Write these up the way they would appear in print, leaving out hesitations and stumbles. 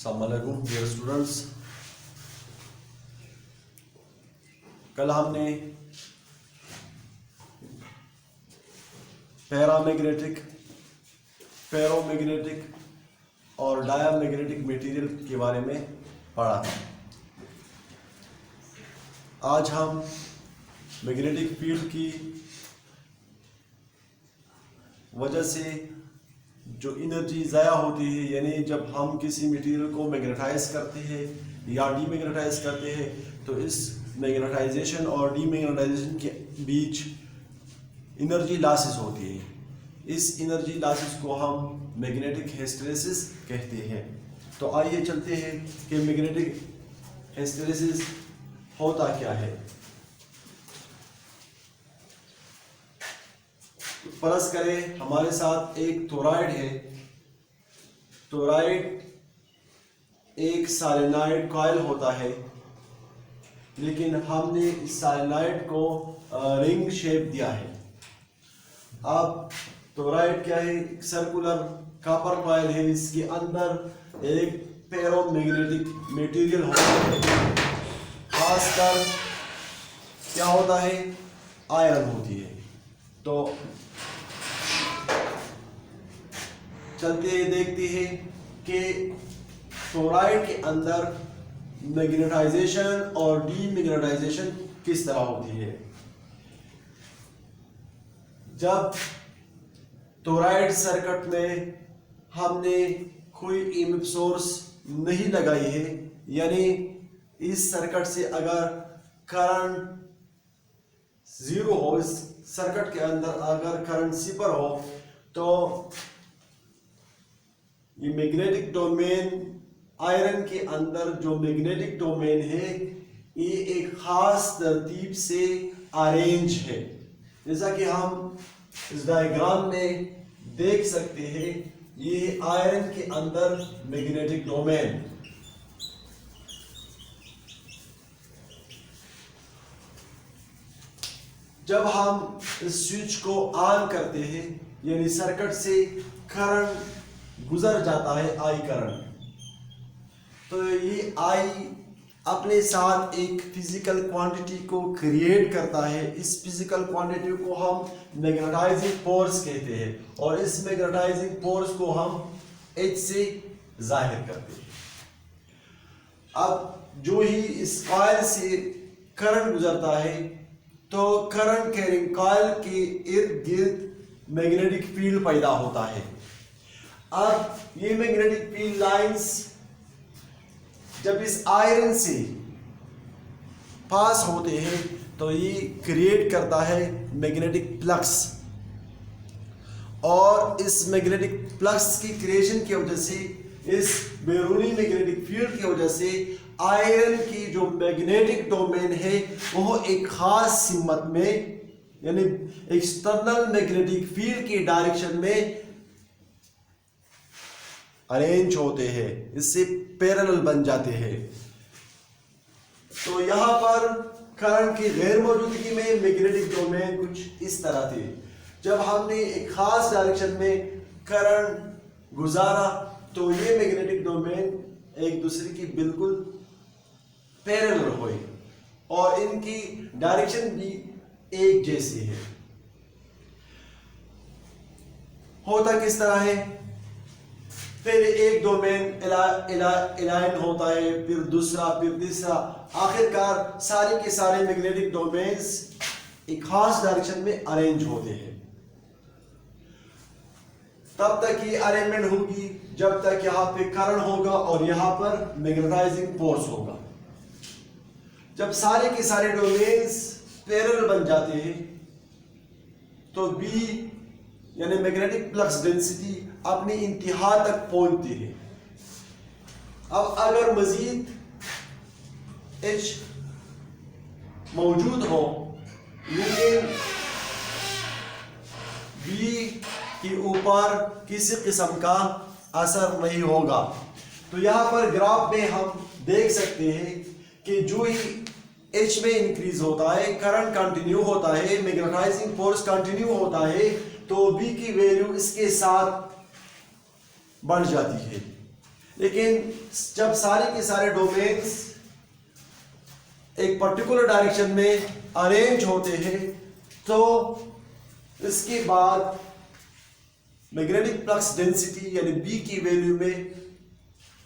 अस्सलामुअलैकुम dear students. कल हमने पैरामैग्नेटिक, फेरोमैग्नेटिक और डायामैग्नेटिक मटेरियल के बारे में पढ़ा था। आज हम मैग्नेटिक फील्ड की वजह से जो एनर्जी ज़ाया होती है, यानी जब हम किसी मटेरियल को मैग्नेटाइज करते हैं या डीमैग्नेटाइज करते हैं, तो इस मैग्नेटाइजेशन और डीमैग्नेटाइजेशन के बीच एनर्जी लॉसेस होती है। इस एनर्जी लॉसेस को हम मैग्नेटिक हिस्टैरिसीस कहते हैं। तो आइए चलते हैं कि मैग्नेटिक हिस्टैरिसीस होता क्या है। फर्ज करें हमारे साथ एक टोरॉइड है। टोरॉइड एक सोलेनॉइड कॉइल होता है, लेकिन हमने इस सोलेनॉइड को रिंग शेप दिया है। अब टोरॉइड क्या है? सर्कुलर कॉपर कॉइल है। इसके अंदर एक फेरोमैग्नेटिक मटेरियल होता है। खासकर क्या होता है? आयरन होती है। तो चलते देखते हैं कि टोरॉइड के अंदर मैग्नेटाइजेशन और डीमैग्नेटाइजेशन किस तरह होती है। जब टोरॉइड सर्किट में हमने कोई ईएमएफ सोर्स नहीं लगाई है, यानी इस सर्किट से अगर करंट जीरो हो, इस सर्किट के अंदर अगर करंट 0 हो, तो ये मैग्नेटिक डोमेन, आयरन के अंदर जो मैग्नेटिक डोमेन है, ये एक खास तरतीब से अरेंज है। जैसा कि हम इस डायग्राम में देख सकते हैं, ये आयरन के अंदर मैग्नेटिक डोमेन। जब हम इस स्विच को ऑन करते हैं, यानी सर्किट से करंट गुजर जाता है, आई करंट, तो ये आई अपने साथ एक फिजिकल क्वांटिटी को क्रिएट करता है। इस फिजिकल क्वांटिटी को हम मैग्नेटाइजिंग फोर्स कहते हैं, और इस मैग्नेटाइजिंग फोर्स को हम H से जाहिर करते हैं। अब जो ही इस कॉइल से करंट गुजरता है, तो करंट कैरिंग कॉइल के इर्द गिर्द मैग्नेटिक फील्ड पैदा होता है। अब ये मैग्नेटिक फील्ड लाइंस जब इस आयरन से पास होते हैं, तो ये क्रिएट करता है मैग्नेटिक फ्लक्स, और इस मैग्नेटिक फ्लक्स की क्रिएशन की वजह से, इस बैरूनी मैग्नेटिक फील्ड की वजह से आयरन की जो मैग्नेटिक डोमेन है वो एक खास सिमत में, यानी एक्सटर्नल मैग्नेटिक फील्ड की डायरेक्शन में अरेंज होते हैं, इससे पैरेलल बन जाते हैं। तो यहाँ पर करंट की गैर मौजूदगी में मैग्नेटिक डोमेन कुछ इस तरह थे। जब हमने एक खास डायरेक्शन में करंट गुजारा, तो ये मैग्नेटिक डोमेन एक दूसरे की बिल्कुल पैरेलल हुए, और इनकी डायरेक्शन भी एक जैसी है। होता किस तरह है? पहले एक डोमेन अलाइन होता है, फिर दूसरा, फिर तीसरा, आखिरकार सारे के सारे मैग्नेटिक डोमेन्स एक खास डायरेक्शन में अरेंज होते हैं। तब तक ये अरेंजमेंट होगी जब तक यहाँ पे करंट होगा और यहाँ पर मैग्नेटाइजिंग फोर्स होगा। जब सारे के सारे डोमेन्स पैरेलल बन जाते हैं, तो बी यानी मैग्नेटिक फ्लक्स डेंसिटी अपनी इंतहा तक पहुंचती है। अब अगर मजीद H मौजूद हो, लेकिन B के ऊपर किसी किस्म का असर नहीं होगा, तो यहाँ पर ग्राफ में हम देख सकते हैं कि जो ही H में इंक्रीज होता है, करंट कंटिन्यू होता है, मैग्नेटाइजिंग फोर्स कंटिन्यू होता है, तो B की वैल्यू इसके साथ बढ़ जाती है। लेकिन जब सारे के सारे डोमेन्स एक पर्टिकुलर डायरेक्शन में अरेंज होते हैं तो इसके बाद मैग्नेटिक फ्लक्स डेंसिटी यानी बी की वैल्यू में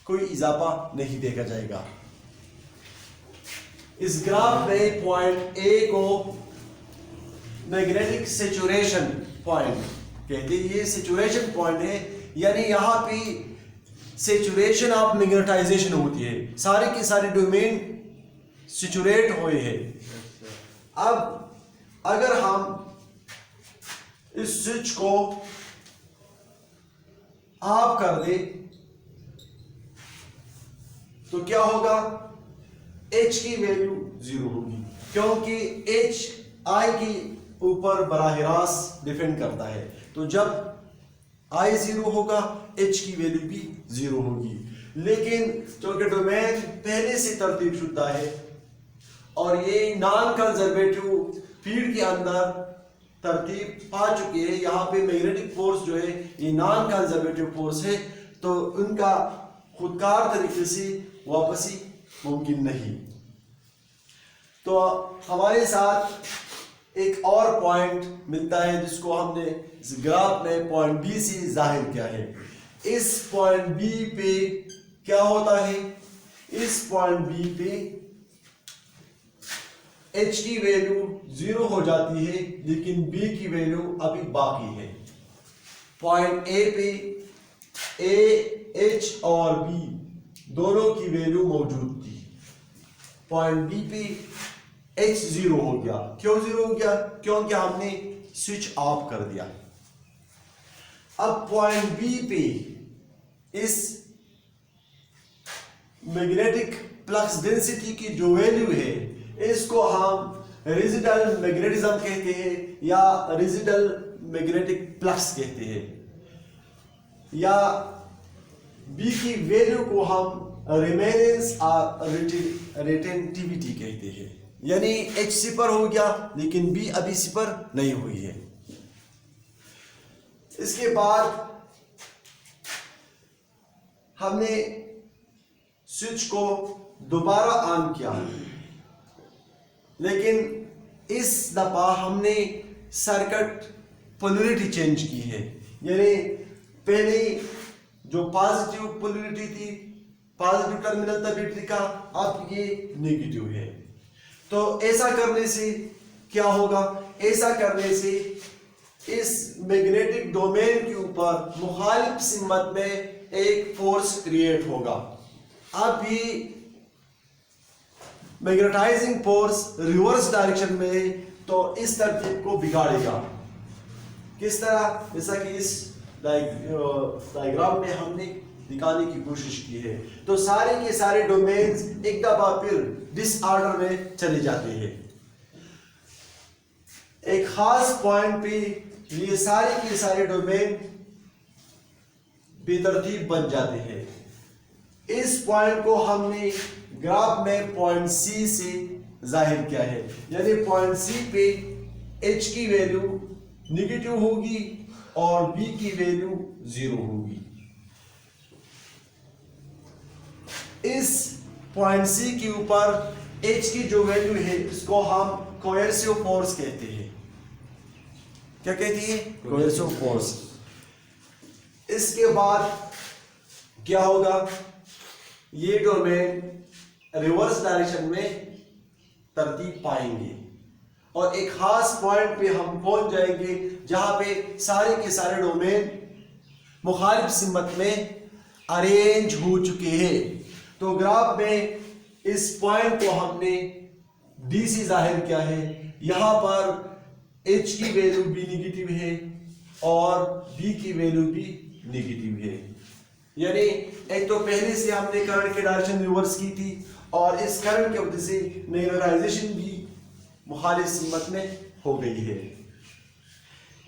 कोई इजाफा नहीं देखा जाएगा। इस ग्राफ में पॉइंट ए को मैग्नेटिक सैचुरेशन पॉइंट कहते हैं। ये सैचुरेशन पॉइंट है, यानी यहाँ पे सैचुरेशन ऑफ मैग्नेटाइजेशन होती है, सारे के सारे डोमेन सैचुरेट हुए हैं। अब अगर हम इस स्विच को ऑफ कर दे तो क्या होगा, H की वैल्यू 0 होगी, क्योंकि H I के ऊपर बराह रास्त डिपेंड करता है। तो जब I 0 होगा H की वैल्यू भी 0 होगी। लेकिन चूंकि डोमेन पहले से तरतीब शुदा है और ये नॉन कंजर्वेटिव फील्ड के अंदर तरतीब पा चुके हैं, यहाँ पे मैग्नेटिक फोर्स जो है ये नॉन कंजर्वेटिव फोर्स है, तो उनका खुदकार तरीके से वापसी मुमकिन नहीं। तो हमारे साथ एक और पॉइंट मिलता है जिसको हमने इस ग्राफ में पॉइंट बी से जाहिर किया है। इस पॉइंट बी पे क्या होता है, इस पॉइंट बी पे H की वैल्यू 0 हो जाती है, लेकिन B की वैल्यू अभी बाकी है। पॉइंट A पे A, H और B दोनों की वैल्यू मौजूद थी। पॉइंट B पे H 0 हो गया। क्यों 0 हो गया? क्योंकि हमने स्विच ऑफ कर दिया। अब पॉइंट B पे इस मैग्नेटिक फ्लक्स डेंसिटी की जो वैल्यू है इसको हम रेजिडल मैग्नेटिज्म कहते हैं या रेजिडल मैग्नेटिक फ्लक्स कहते हैं, या बी की वैल्यू को हम रिमेनेंस रिटेंटिविटी कहते हैं। यानी H सिपर हो गया लेकिन B अभी सिपर नहीं हुई है। इसके बाद हमने स्विच को दोबारा ऑन किया, लेकिन इस दफा हमने सर्किट पोलरिटी चेंज की है। यानी पहले जो पॉजिटिव पोलरिटी थी, पॉजिटिव टर्मिनल था बैटरी का, अब ये नेगेटिव है। तो ऐसा करने से क्या होगा, ऐसा करने से इस मैग्नेटिक डोमेन के ऊपर मुखालिफ सिमत में एक फोर्स क्रिएट होगा। अब ये मैग्नेटाइजिंग फोर्स रिवर्स डायरेक्शन में तो इस तरतीब को बिगाड़ेगा। किस तरह? जैसा कि इस डायग्राम में हमने दिखाने की कोशिश की है। तो सारे के सारे डोमेन्स एक दफा फिर डिसऑर्डर में चले जाते हैं। एक खास पॉइंट पे ये सारे के सारे डोमेन बेतरतीब बन जाते हैं। इस पॉइंट को हमने ग्राफ में पॉइंट सी से जाहिर किया है। यानी पॉइंट सी पे H की वैल्यू निगेटिव होगी और B की वैल्यू 0 होगी। इस पॉइंट सी के ऊपर H की जो वैल्यू है इसको हम कोएर्सिव फोर्स कहते हैं। क्या कहती है? Coercive force. इसके बाद क्या होगा, ये डोमेन रिवर्स डायरेक्शन में तरतीब पाएंगे और एक खास पॉइंट पे हम पहुंच जाएंगे जहां पे सारे के सारे डोमेन मुखालिफ सिमत में अरेंज हो चुके हैं। तो ग्राफ में इस पॉइंट को हमने D से जाहिर किया है। यहां पर H की वैल्यू भी निगेटिव है और B की वैल्यू भी निगेटिव है। यानी एक तो पहले से हमने करंट की डायरेक्शन रिवर्स की थी और इस करंट की वजह से मैग्नेटाइजेशन भी मुखालिफ सिमत में हो गई है।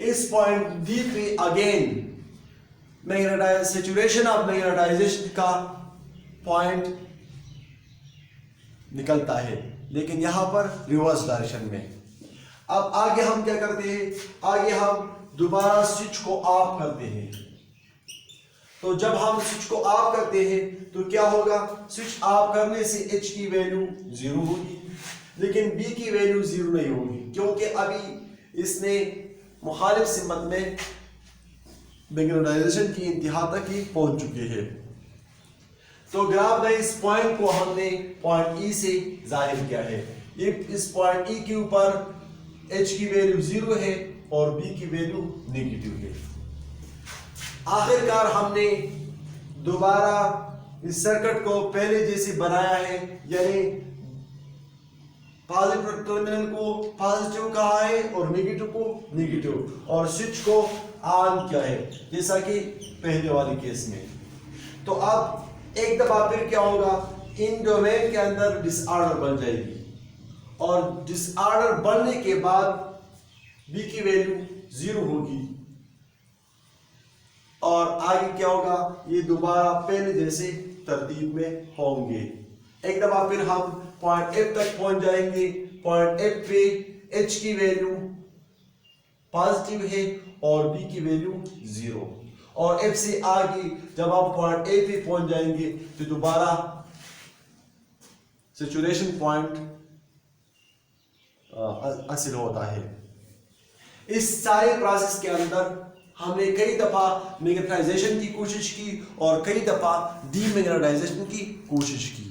इस पॉइंट डी पे अगेन सैचुरेशन ऑफ मैग्नेटाइजेशन का पॉइंट निकलता है, लेकिन यहां पर रिवर्स डायरेक्शन में। अब आगे हम क्या करते हैं, आगे हम दोबारा स्विच को ऑफ करते हैं। तो जब हम स्विच को ऑफ करते हैं तो क्या होगा, स्विच ऑफ करने से H की वैल्यू 0 होगी, लेकिन B की वैल्यू 0 नहीं होगी, क्योंकि अभी इसने मुखालिफ सिमत में मैग्नेटाइजेशन की इंतहा तक ही पहुंच चुके हैं। तो ग्राफ में इस पॉइंट को हमने पॉइंट E से जाहिर किया है। इस पॉइंट E के ऊपर H की वैल्यू 0 है और B की वैल्यू नेगेटिव है। आखिरकार हमने दोबारा इस सर्किट को पहले जैसे बनाया है, यानी पॉजिटिव टर्मिनल को पॉजिटिव कहा है और नेगेटिव को नेगेटिव, और स्विच को ऑन किया है जैसा कि पहले वाले केस में। तो अब एक दफा फिर क्या होगा, इन डोमेन के अंदर डिसऑर्डर बन जाएगी, और डिसऑर्डर बनने के बाद B की वैल्यू 0 होगी, और आगे क्या होगा, ये दोबारा पहले जैसे तरतीब में होंगे। एक दफा फिर हम पॉइंट F तक पहुंच जाएंगे। पॉइंट F पे H की वैल्यू पॉजिटिव है और B की वैल्यू 0, और F से आगे जब आप पॉइंट A पे पहुंच जाएंगे तो दोबारा सैचुरेशन पॉइंट हासिल होता है। इस सारे प्रोसेस के अंदर हमने कई दफा मैग्नेटाइजेशन की कोशिश की और कई दफा डीमैग्नेटाइजेशन की कोशिश की।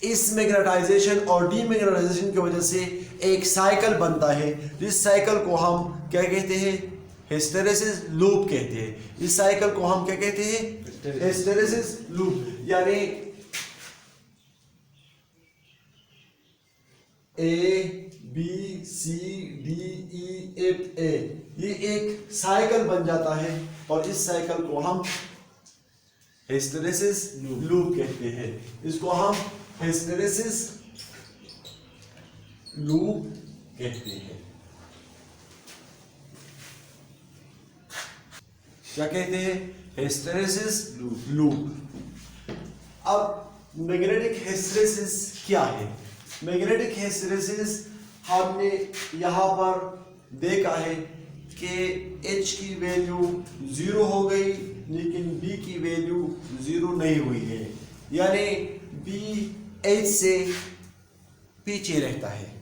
इस मैग्नेटाइजेशन और डीमैग्नेटाइजेशन की वजह से एक साइकिल बनता है, जिस साइकिल को हम क्या कहते हैं, हिस्टेरेसिस लूप कहते हैं। इस साइकिल को हम क्या कहते हैं, हिस्टेरेसिस लूप, यानी A B C D E F A, ये एक साइकिल बन जाता है, और इस साइकिल को हम हिस्टेरेसिस लूप कहते हैं। इसको हम हिस्टेरेसिस लूप कहते हैं। क्या कहते हैं, हिस्टेरेसिस लूप। अब मैग्नेटिक हिस्टेरेसिस क्या है? मैग्नेटिक हिस्टेरेसिस हमने यहाँ पर देखा है कि H की वैल्यू 0 हो गई, लेकिन B की वैल्यू 0 नहीं हुई है, यानी B H से पीछे रहता है।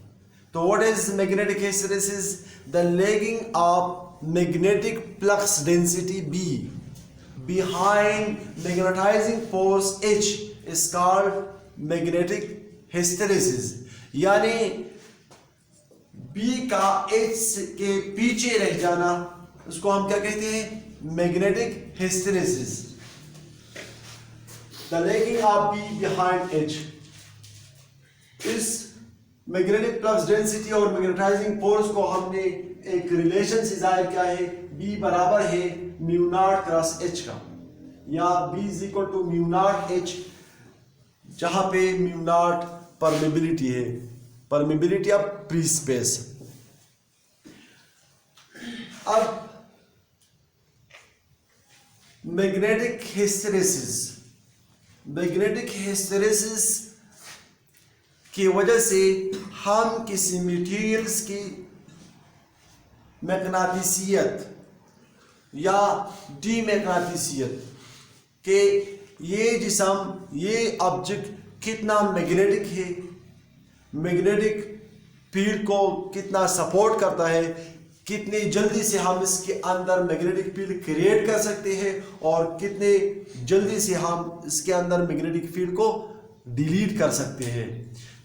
तो what is magnetic hysteresis? The lagging of magnetic flux density B behind magnetizing force H is called magnetic hysteresis, यानी B का H के पीछे रह जाना, उसको हम क्या कहते हैं, magnetic hysteresis. The lagging of B behind H। इस मैग्नेटिक फ्लक्स डेंसिटी और मैग्नेटाइजिंग फोर्स को हमने एक रिलेशन से जाहिर किया है, B बराबर है म्यू नॉट क्रॉस H का, या B is equal to mu not H, जहां पे म्यू नॉट परमेबिलिटी है, परमेबिलिटी ऑफ फ्री स्पेस। अब मैग्नेटिक हिस्टेरेसिस, मैग्नेटिक हिस्टेरेसिस की वजह से हम किसी मटेरियल्स की मैग्नेटिसियत या डीमैग्नेटिसियत के, ये जिस्म, ये ऑब्जेक्ट कितना मैग्नेटिक है, मैग्नेटिक फील्ड को कितना सपोर्ट करता है, कितनी जल्दी से हम इसके अंदर मैग्नेटिक फील्ड क्रिएट कर सकते हैं, और कितने जल्दी से हम इसके अंदर मैग्नेटिक फील्ड को डिलीट कर सकते हैं।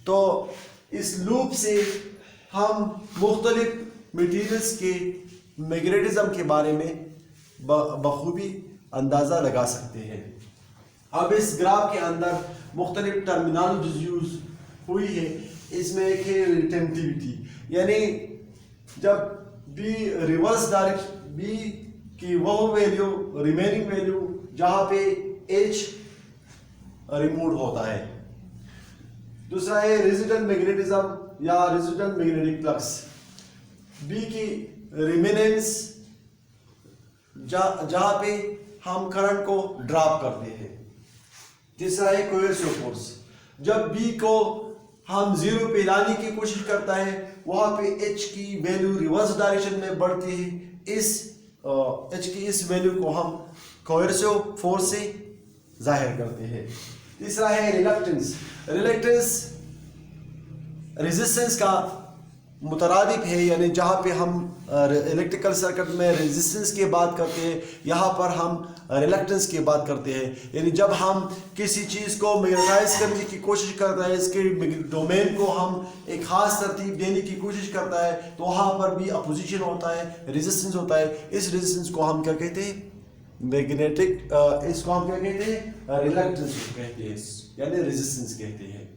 तो इस लूप से हम मुख्तलिफ मटीरियल्स के मैग्नेटिज्म के बारे में बखूबी अंदाज़ा लगा सकते हैं। अब इस ग्राफ के अंदर मुख्तलिफ टर्मिनोलॉजी यूज हुई है। इसमें एक है रिटेंटिविटी, यानी जब B रिवर्स डायरेक्शन, B की वो वैल्यू, रिमेनिंग वैल्यू जहाँ पे H रिमूव होता है। दूसरा है रेजिडेंट मैग्नेटिज्म या रेजिडेंट मैग्नेटिक फ्लक्स, B की रिमेनेंस जहाँ पे हम करंट को ड्रॉप करते हैं। तीसरा है कोएर्सिव फोर्स, जब B को हम 0 पे लाने की कोशिश करता है, वहां पे H की वैल्यू रिवर्स डायरेक्शन में बढ़ती है। इस एच की इस वैल्यू को हम कोएर्सिव फोर्स से जाहिर करते हैं। तीसरा है रिलक्टेंस। रिलक्टेंस रेजिस्टेंस का मुतरादिफ है, यानी जहाँ पे हम इलेक्ट्रिकल सर्किट में रेजिस्टेंस की बात करते हैं, यहाँ पर हम रिलक्टेंस की बात करते हैं। यानी जब हम किसी चीज़ को मैग्नेटाइज करने की कोशिश करता है, इसके डोमेन को हम एक खास तरतीब देने की कोशिश करता है, तो वहाँ पर भी अपोजिशन होता है, रेजिस्टेंस होता है। इस रेजिस्टेंस को हम क्या कहते हैं? मैग्नेटिक, इसको हम क्या कहते हैं? रिलक्टेंस कहते हैं, यानी रेजिस्टेंस कहते हैं।